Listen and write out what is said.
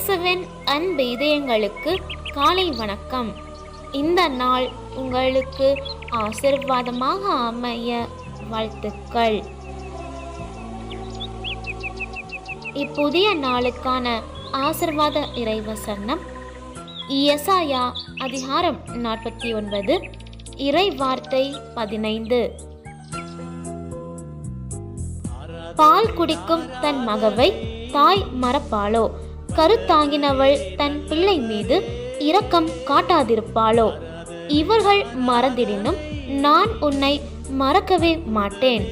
இயேசுவின் அன்பு இதயங்களுக்கு காலை வணக்கம். இந்த நாள் உங்களுக்கு ஆசீர்வாதமாக அமைய வாழ்த்துக்கள். இப்புதிய நாளுக்கான ஆசீர்வாத இறைவசனம் எசாயா அதிகாரம் 49 இறை வார்த்தை 15. பால் குடிக்கும் தன் மகவை தாய் மறப்பாளோ? கருத்தாங்கினவள் தன் பிள்ளை மீது இரக்கம் காட்டாதிருப்பாளோ? இவர்கள் மறந்திடினும் நான் உன்னை மறக்கவே மாட்டேன்.